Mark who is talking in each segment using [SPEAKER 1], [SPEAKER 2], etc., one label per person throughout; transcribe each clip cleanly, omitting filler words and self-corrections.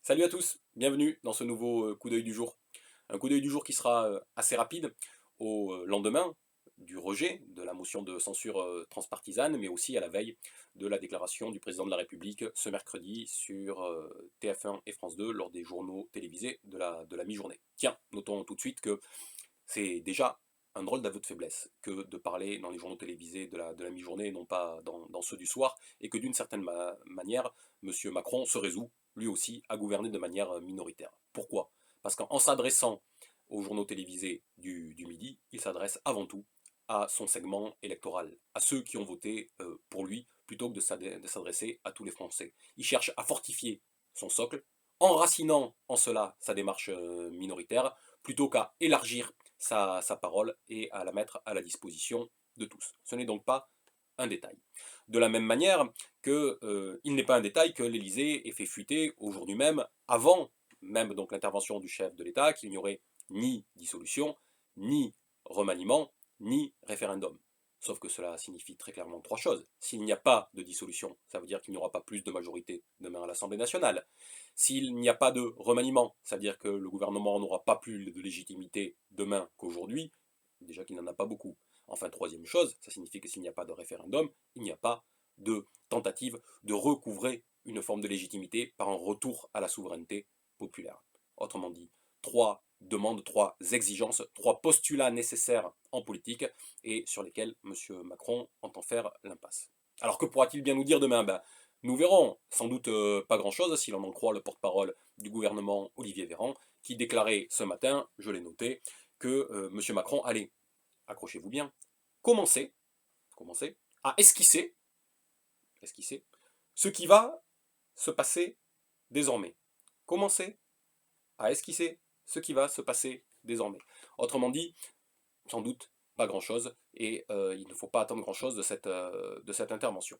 [SPEAKER 1] Salut à tous, bienvenue dans ce nouveau coup d'œil du jour. Un coup d'œil du jour qui sera assez rapide au lendemain du rejet de la motion de censure transpartisane, mais aussi à la veille de la déclaration du président de la République ce mercredi sur TF1 et France 2 lors des journaux télévisés de la mi-journée. Tiens, notons tout de suite que c'est déjà un drôle d'aveu de faiblesse que de parler dans les journaux télévisés de la mi-journée et non pas dans ceux du soir, et que d'une certaine manière, M. Macron se résout, lui aussi, à gouverner de manière minoritaire. Pourquoi? Parce qu'en s'adressant aux journaux télévisés du midi, il s'adresse avant tout à son segment électoral, à ceux qui ont voté pour lui, plutôt que de s'adresser à tous les Français. Il cherche à fortifier son socle, enracinant en cela sa démarche minoritaire, plutôt qu'à élargir sa parole et à la mettre à la disposition de tous. Ce n'est donc pas un détail. De la même manière il n'est pas un détail que l'Élysée ait fait fuiter aujourd'hui même, avant même donc l'intervention du chef de l'État, qu'il n'y aurait ni dissolution, ni remaniement, ni référendum. Sauf que cela signifie très clairement trois choses. S'il n'y a pas de dissolution, ça veut dire qu'il n'y aura pas plus de majorité demain à l'Assemblée nationale. S'il n'y a pas de remaniement, ça veut dire que le gouvernement n'aura pas plus de légitimité demain qu'aujourd'hui, déjà qu'il n'en a pas beaucoup. Enfin, troisième chose, ça signifie que s'il n'y a pas de référendum, il n'y a pas de tentative de recouvrer une forme de légitimité par un retour à la souveraineté populaire. Autrement dit, trois demandes, trois exigences, trois postulats nécessaires en politique et sur lesquels M. Macron entend faire l'impasse. Alors que pourra-t-il bien nous dire demain? Nous verrons, sans doute pas grand-chose si l'on en croit le porte-parole du gouvernement Olivier Véran, qui déclarait ce matin, je l'ai noté, que M. Macron allait, accrochez-vous bien, commencer, commencer à esquisser ce qui va se passer désormais. Commencer à esquisser ce qui va se passer désormais. Autrement dit, sans doute pas grand-chose, et il ne faut pas attendre grand-chose de cette intervention.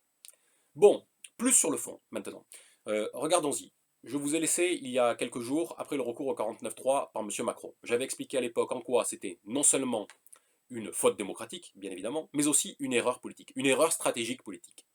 [SPEAKER 1] Bon, plus sur le fond, maintenant. Regardons-y. Je vous ai laissé, il y a quelques jours, après le recours au 49.3 par M. Macron. J'avais expliqué à l'époque en quoi c'était non seulement une faute démocratique, bien évidemment, mais aussi une erreur politique, une erreur stratégique politique.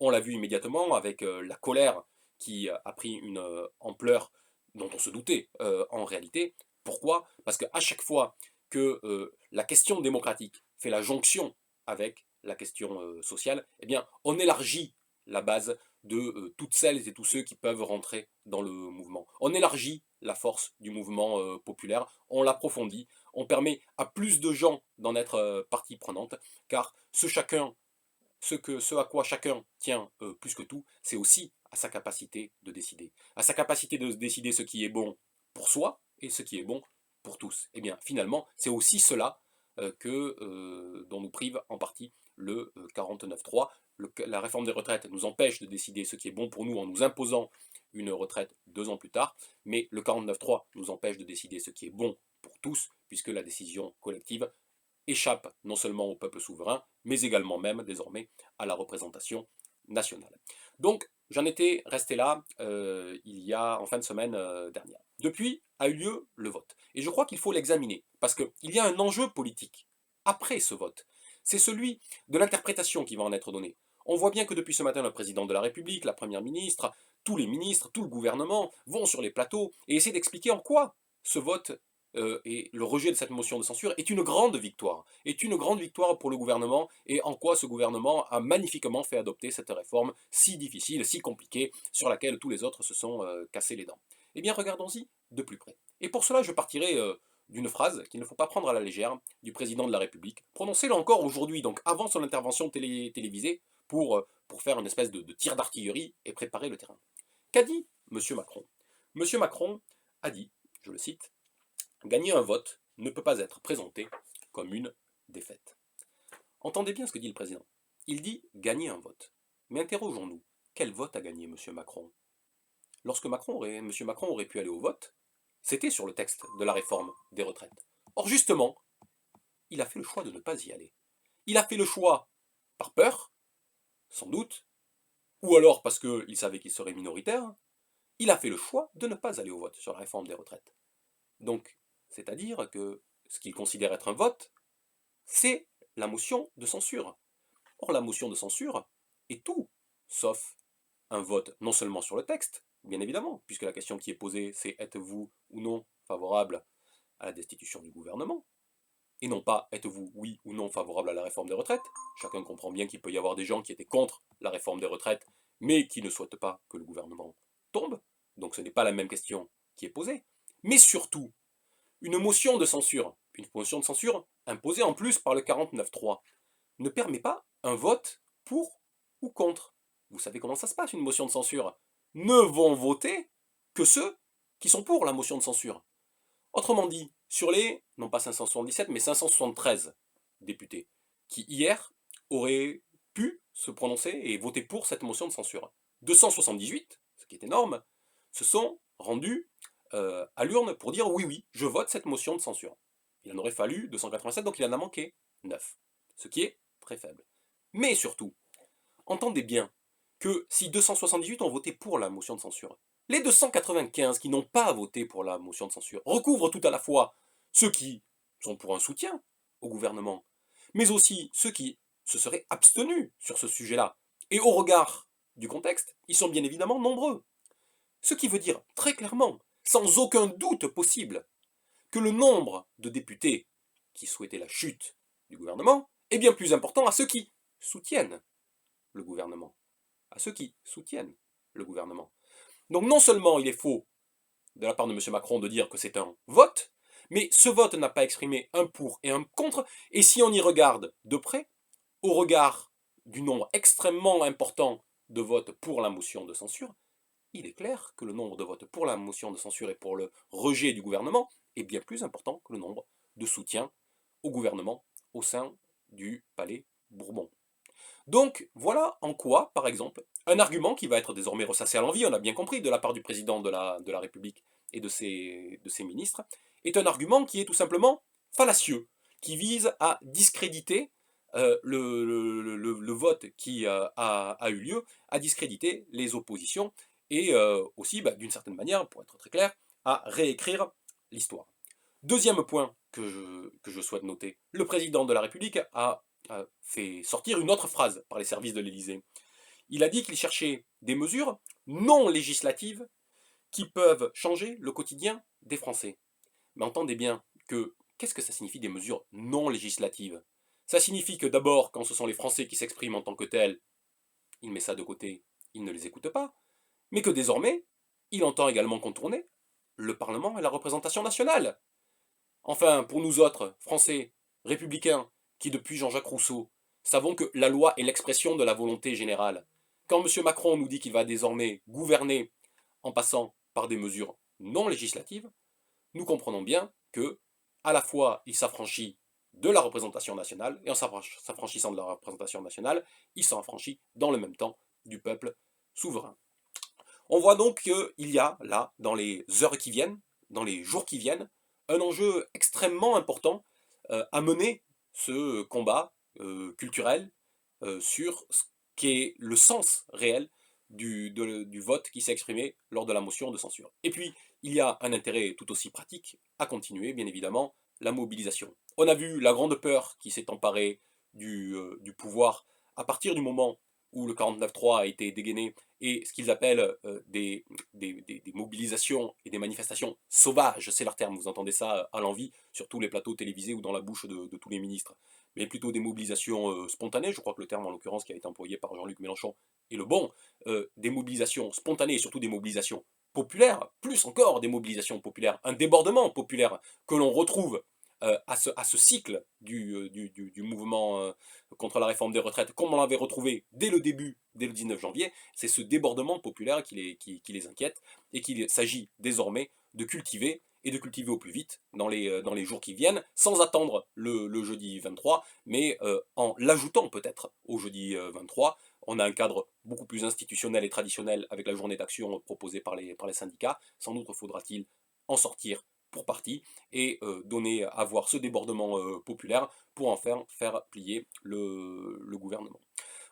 [SPEAKER 1] On l'a vu immédiatement avec la colère qui a pris une ampleur dont on se doutait en réalité. Pourquoi? Parce qu'à chaque fois que la question démocratique fait la jonction avec la question sociale, eh bien, on élargit la base de toutes celles et tous ceux qui peuvent rentrer dans le mouvement. On élargit la force du mouvement populaire, on l'approfondit, on permet à plus de gens d'en être partie prenante, car ce à quoi chacun tient plus que tout, c'est aussi à sa capacité de décider. À sa capacité de décider ce qui est bon pour soi et ce qui est bon pour tous. Et bien finalement, c'est aussi cela dont nous prive en partie le 49.3. La réforme des retraites nous empêche de décider ce qui est bon pour nous en nous imposant une retraite 2 ans plus tard, mais le 49.3 nous empêche de décider ce qui est bon pour tous, puisque la décision collective échappe non seulement au peuple souverain, mais également même désormais à la représentation nationale. Donc j'en étais resté là il y a en fin de semaine dernière. Depuis a eu lieu le vote. Et je crois qu'il faut l'examiner, parce qu'il y a un enjeu politique après ce vote. C'est celui de l'interprétation qui va en être donnée. On voit bien que depuis ce matin, le président de la République, la première ministre, tous les ministres, tout le gouvernement vont sur les plateaux et essaient d'expliquer en quoi ce vote et le rejet de cette motion de censure est une grande victoire pour le gouvernement, et en quoi ce gouvernement a magnifiquement fait adopter cette réforme si difficile, si compliquée, sur laquelle tous les autres se sont cassés les dents. Eh bien, regardons-y de plus près. Et pour cela, je partirai d'une phrase qu'il ne faut pas prendre à la légère du président de la République, prononcée là encore aujourd'hui, donc avant son intervention télévisée, pour faire une espèce de tir d'artillerie et préparer le terrain. Qu'a dit M. Macron? M. Macron a dit, je le cite, gagner un vote ne peut pas être présenté comme une défaite. Entendez bien ce que dit le président. Il dit gagner un vote. Mais interrogeons-nous, quel vote a gagné M. Macron? Lorsque M. Macron aurait pu aller au vote, c'était sur le texte de la réforme des retraites. Or justement, il a fait le choix de ne pas y aller. Il a fait le choix par peur, sans doute, ou alors parce qu'il savait qu'il serait minoritaire. Il a fait le choix de ne pas aller au vote sur la réforme des retraites. Donc, c'est-à-dire que ce qu'il considère être un vote, c'est la motion de censure. Or, la motion de censure est tout sauf un vote non seulement sur le texte, bien évidemment, puisque la question qui est posée, c'est êtes-vous ou non favorable à la destitution du gouvernement, et non pas êtes-vous oui ou non favorable à la réforme des retraites. Chacun comprend bien qu'il peut y avoir des gens qui étaient contre la réforme des retraites, mais qui ne souhaitent pas que le gouvernement tombe, donc ce n'est pas la même question qui est posée. Mais surtout, une motion de censure imposée en plus par le 49.3, ne permet pas un vote pour ou contre. Vous savez comment ça se passe, une motion de censure? Ne vont voter que ceux qui sont pour la motion de censure. Autrement dit, sur les, non pas 577, mais 573 députés, qui hier auraient pu se prononcer et voter pour cette motion de censure. 278, ce qui est énorme, se sont rendus à l'urne pour dire oui, oui, je vote cette motion de censure. Il en aurait fallu 287, donc il en a manqué 9, ce qui est très faible. Mais surtout, entendez bien que si 278 ont voté pour la motion de censure, les 295 qui n'ont pas voté pour la motion de censure recouvrent tout à la fois ceux qui sont pour un soutien au gouvernement, mais aussi ceux qui se seraient abstenus sur ce sujet-là. Et au regard du contexte, ils sont bien évidemment nombreux. Ce qui veut dire très clairement, sans aucun doute possible, que le nombre de députés qui souhaitaient la chute du gouvernement est bien plus important à ceux qui soutiennent le gouvernement. À ceux qui soutiennent le gouvernement. Donc non seulement il est faux de la part de M. Macron de dire que c'est un vote, mais ce vote n'a pas exprimé un pour et un contre, et si on y regarde de près, au regard du nombre extrêmement important de votes pour la motion de censure, il est clair que le nombre de votes pour la motion de censure et pour le rejet du gouvernement est bien plus important que le nombre de soutiens au gouvernement au sein du palais Bourbon. Donc voilà en quoi, par exemple, un argument qui va être désormais ressassé à l'envi, on a bien compris, de la part du président de la République et de ses ministres, est un argument qui est tout simplement fallacieux, qui vise à discréditer le vote qui a eu lieu, à discréditer les oppositions, et aussi, d'une certaine manière, pour être très clair, à réécrire l'histoire. Deuxième point que je souhaite noter, le président de la République a fait sortir une autre phrase par les services de l'Élysée. Il a dit qu'il cherchait des mesures non législatives qui peuvent changer le quotidien des Français. Mais entendez bien que qu'est-ce que ça signifie des mesures non législatives? Ça signifie que d'abord, quand ce sont les Français qui s'expriment en tant que tels, il met ça de côté, il ne les écoute pas, mais que désormais, il entend également contourner le Parlement et la représentation nationale. Enfin, pour nous autres, Français, républicains, qui depuis Jean-Jacques Rousseau, savons que la loi est l'expression de la volonté générale, quand M. Macron nous dit qu'il va désormais gouverner en passant par des mesures non législatives, nous comprenons bien que, à la fois, il s'affranchit de la représentation nationale, et en s'affranchissant de la représentation nationale, il s'affranchit dans le même temps du peuple souverain. On voit donc qu'il y a là, dans les heures qui viennent, dans les jours qui viennent, un enjeu extrêmement important à mener ce combat culturel sur ce qui est le sens réel du vote qui s'est exprimé lors de la motion de censure. Et puis, il y a un intérêt tout aussi pratique à continuer, bien évidemment, la mobilisation. On a vu la grande peur qui s'est emparée du pouvoir à partir du moment où le 49.3 a été dégainé et ce qu'ils appellent des mobilisations et des manifestations sauvages, c'est leur terme, vous entendez ça à l'envi sur tous les plateaux télévisés ou dans la bouche de tous les ministres, mais plutôt des mobilisations spontanées, je crois que le terme en l'occurrence qui a été employé par Jean-Luc Mélenchon est le bon, des mobilisations spontanées et surtout des mobilisations populaires, plus encore des mobilisations populaires, un débordement populaire que l'on retrouve à ce cycle du mouvement contre la réforme des retraites, comme on l'avait retrouvé dès le début, dès le 19 janvier, c'est ce débordement populaire qui les inquiète et qu'il s'agit désormais de cultiver et de cultiver au plus vite dans les jours qui viennent, sans attendre le jeudi 23, mais en l'ajoutant peut-être au jeudi 23. On a un cadre beaucoup plus institutionnel et traditionnel avec la journée d'action proposée par les syndicats. Sans doute faudra-t-il en sortir pour partie et avoir ce débordement populaire pour faire plier le gouvernement.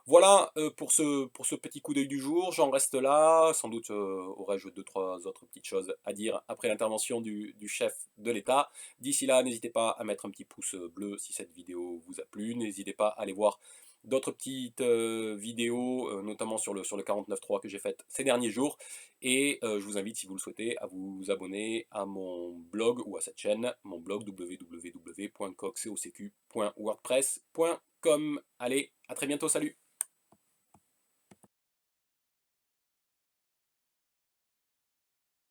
[SPEAKER 1] Voilà pour ce petit coup d'œil du jour, j'en reste là, sans doute aurai-je 2-3 autres petites choses à dire après l'intervention du chef de l'État. D'ici là, n'hésitez pas à mettre un petit pouce bleu si cette vidéo vous a plu, n'hésitez pas à aller voir d'autres petites vidéos, notamment sur le 49.3 que j'ai fait ces derniers jours. Et je vous invite, si vous le souhaitez, à vous abonner à mon blog ou à cette chaîne, mon blog www.coxcocq.wordpress.com. Allez, à très bientôt, salut!